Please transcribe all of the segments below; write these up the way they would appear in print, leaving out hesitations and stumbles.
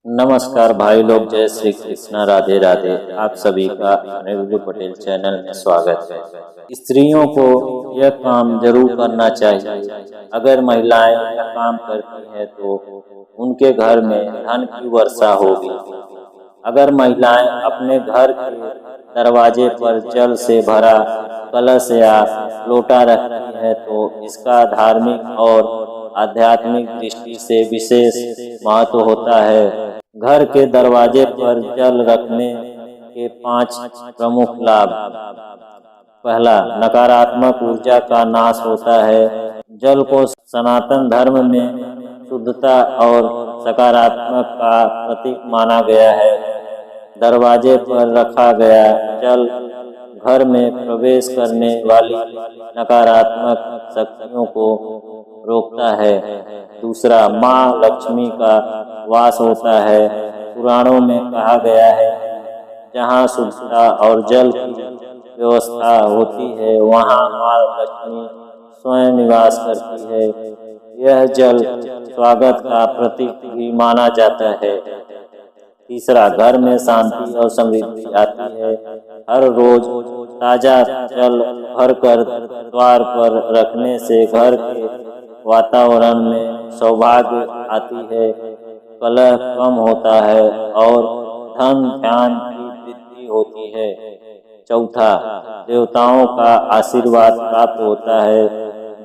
नमस्कार भाई लोग, जय श्री कृष्णा, राधे राधे। आप सभी का अनिरुद्ध पटेल चैनल में स्वागत है। स्त्रियों को यह काम जरूर करना चाहिए। अगर महिलाएं यह काम करती हैं तो उनके घर में धन की वर्षा होगी। अगर महिलाएं अपने घर के दरवाजे पर जल से भरा कलश या लोटा रखती है तो इसका धार्मिक और आध्यात्मिक दृष्टि से विशेष महत्व होता है। घर के दरवाजे पर जल रखने के 5 प्रमुख लाभ। पहला, नकारात्मक ऊर्जा का नाश होता है। जल को सनातन धर्म में शुद्धता और सकारात्मक का प्रतीक माना गया है। दरवाजे पर रखा गया जल घर में प्रवेश करने वाली नकारात्मक शक्तियों को रोकता है। दूसरा, माँ लक्ष्मी का वास होता है। पुराणों में कहा गया है, जहाँ शुद्धता और जल की व्यवस्था होती है वहाँ माँ लक्ष्मी स्वयं निवास करती है। यह जल स्वागत का प्रतीक भी माना जाता है। तीसरा, घर में शांति और समृद्धि आती है। हर रोज ताजा जल भरकर द्वार पर रखने से घर के वातावरण में सौभाग्य आती है, कलह कम होता है और धन ध्यान की वृद्धि होती है। चौथा, देवताओं का आशीर्वाद प्राप्त होता है।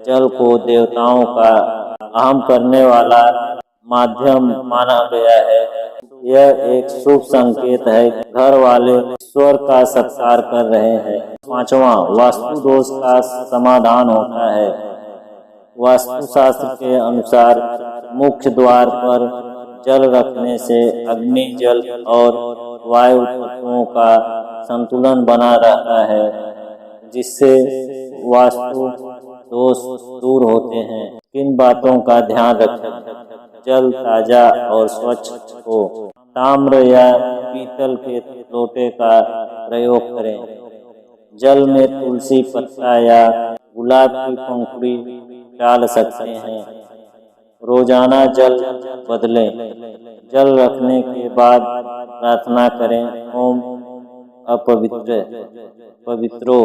जल को देवताओं का अहम करने वाला माध्यम माना गया है। यह एक शुभ संकेत है, घर वाले ईश्वर का सत्कार कर रहे हैं। पांचवा, वास्तु दोष का समाधान होता है। वास्तुशास्त्र के अनुसार मुख्य द्वार पर जल रखने से अग्नि, जल और वायु तत्वों का संतुलन बना रहता है, जिससे वास्तु दोष दूर होते हैं। किन बातों का ध्यान रखें? जल ताजा और स्वच्छ हो। ताम्र या पीतल के लोटे का प्रयोग करें। जल में तुलसी पत्ता या गुलाब की पंखुड़ी डाल सकते हैं। रोजाना जल बदलें। जल रखने के बाद प्रार्थना करें, ओम अपवित्र पवित्रो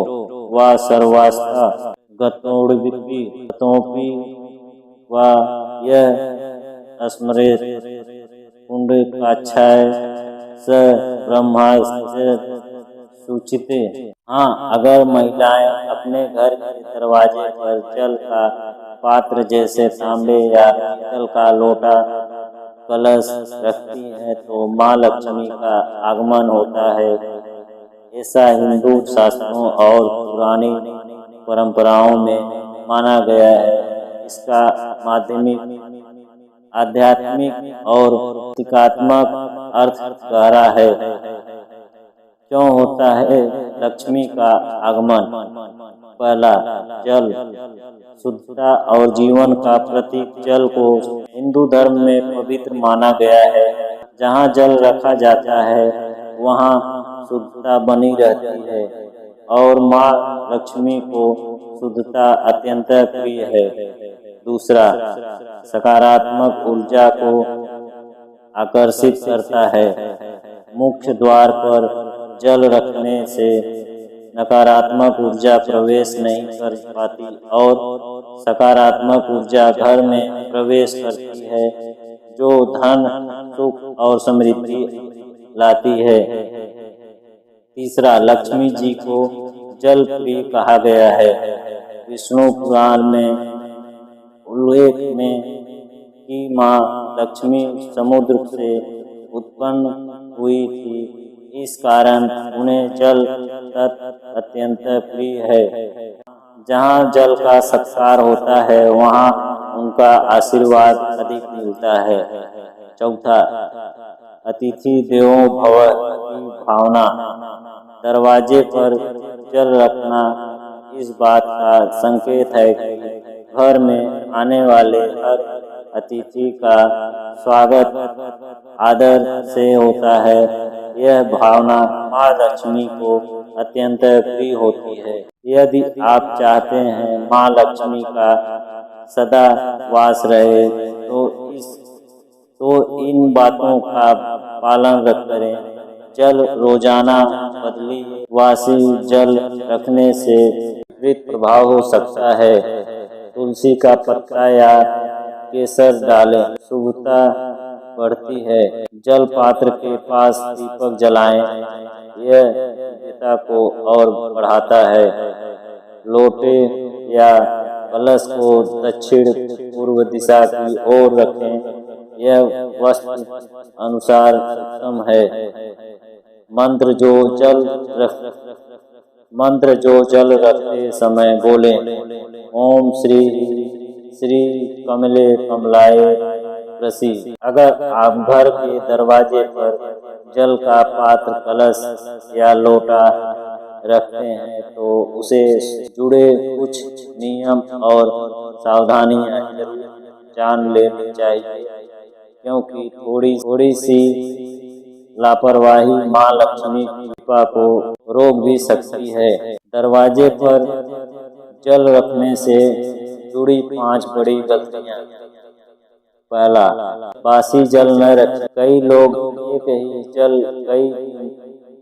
व सर्वास्था गतोड़विपि गतोपि व यह स्मरेत पुंडरीकाक्षाय स ब्रह्मास्त्र सूचिते। हाँ, अगर महिलाएं अपने घर के दरवाजे पर जल का पात्र जैसे तांबे या पीतल का लोटा, कलश रखती है तो माँ लक्ष्मी का आगमन होता है। ऐसा हिंदू शास्त्रों और पुरानी परंपराओं में माना गया है। इसका माध्यमिक, आध्यात्मिक और प्रतीकात्मक अर्थ गहरा है। क्यों होता है लक्ष्मी का आगमन? पहला, जल शुद्धता और जीवन का प्रतीक। जल को हिंदू धर्म में पवित्र माना गया है। जहाँ जल रखा जाता है वहाँ शुद्धता बनी रहती है और माँ लक्ष्मी को शुद्धता अत्यंत प्रिय है। दूसरा, सकारात्मक ऊर्जा को आकर्षित करता है। मुख्य द्वार पर जल रखने से नकारात्मक ऊर्जा प्रवेश नहीं कर पाती और सकारात्मक ऊर्जा घर में प्रवेश करती है, जो धन, सुख और समृद्धि लाती है। तीसरा, लक्ष्मी जी को जल प्रिय कहा गया है। विष्णु पुराण में उल्लेख में कि माँ लक्ष्मी समुद्र से उत्पन्न हुई थी, इस कारण उन्हें जल तत्व अत्यंत प्रिय है। जहाँ जल का सत्कार होता है वहाँ उनका आशीर्वाद अधिक मिलता है। चौथा, अतिथि देवो भव की भावना। दरवाजे पर जल रखना इस बात का संकेत है कि घर में आने वाले हर अतिथि का स्वागत आदर से होता है। यह भावना माँ लक्ष्मी को अत्यंत प्रिय होती है। यदि आप चाहते हैं माँ लक्ष्मी का सदा वास रहे तो इस तो इन बातों का पालन करें। जल रोजाना बदली वासी जल रखने से विपरीत प्रभाव हो सकता है। तुलसी का पत्ता या केसर डालें, शुभता बढ़ती है। जल पात्र के पास दीपक जलाएं, यह दिव्यता को और बढ़ाता है। लोटे या कलश को दक्षिण पूर्व दिशा की ओर रखें, यह वास्तु अनुसार उत्तम है। मंत्र जो जल रखते समय बोले, ओम श्री श्री कमले कमलाय प्रसी। अगर आप घर के दरवाजे पर जल का पात्र, कलश या लोटा रखते हैं तो उसे जुड़े कुछ नियम और सावधानियां जरूर जान लेनी चाहिए, क्योंकि थोड़ी सी लापरवाही माँ लक्ष्मी की कृपा को रोक भी सकती है। दरवाजे पर जल रखने से जुड़ी 5 बड़ी गलतियां। पहला, बासी जल न रखें। कई लोग एक ही जल कई दिन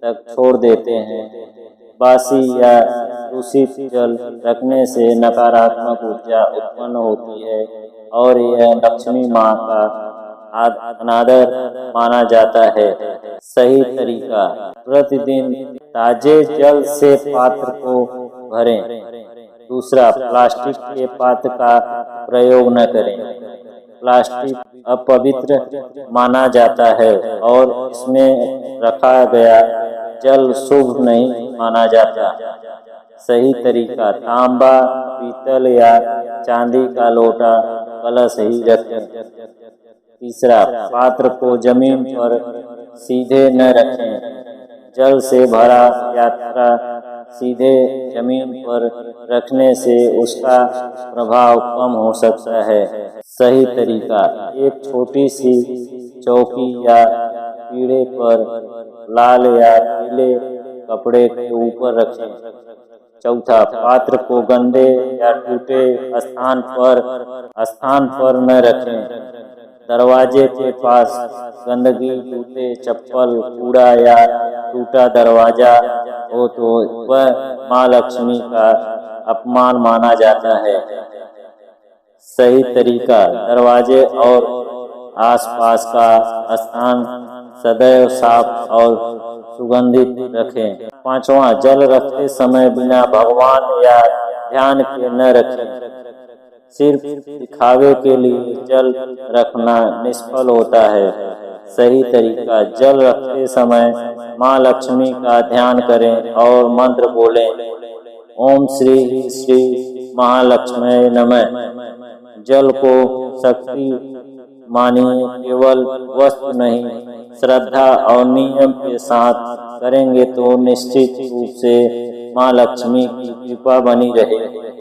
तक छोड़ देते हैं। बासी या दूषित जल रखने से नकारात्मक ऊर्जा उत्पन्न होती है और यह लक्ष्मी माँ का अनादर माना जाता है। सही तरीका, प्रतिदिन ताजे जल से पात्र को भरें। दूसरा, प्लास्टिक के पात्र का प्रयोग न करें। प्लास्टिक अपवित्र माना जाता है और इसमें रखा गया जल शुभ नहीं माना जाता। सही तरीका, तांबा, पीतल या चांदी का लोटा, कलश ही रखें। तीसरा, पात्र को जमीन पर सीधे न रखें। जल से भरा पात्र सीधे जमीन पर रखने से उसका प्रभाव कम हो सकता है। सही तरीका, एक छोटी सी चौकी या पीढ़े पर लाल या पीले कपड़े के ऊपर रखें। चौथा, पात्र को गंदे या टूटे स्थान पर न रखें। दरवाजे के पास गंदगी, जूते, चप्पल, कूड़ा या टूटा दरवाजा हो तो वह माँ लक्ष्मी का अपमान माना जाता है। सही तरीका, दरवाजे और आसपास का स्थान सदैव साफ और सुगंधित रखें। पांचवा, जल रखते समय बिना भगवान या ध्यान के न रखें। सिर्फ दिखावे के लिए जल रखना निष्फल होता है। सही तरीका, जल रखते समय माँ लक्ष्मी का ध्यान करें और मंत्र बोलें, ओम श्री श्री महालक्ष्मी नमः। जल को शक्ति मानिए, केवल वस्तु नहीं, श्रद्धा और नियम के साथ करेंगे तो निश्चित रूप से माँ लक्ष्मी की कृपा बनी रहेगी।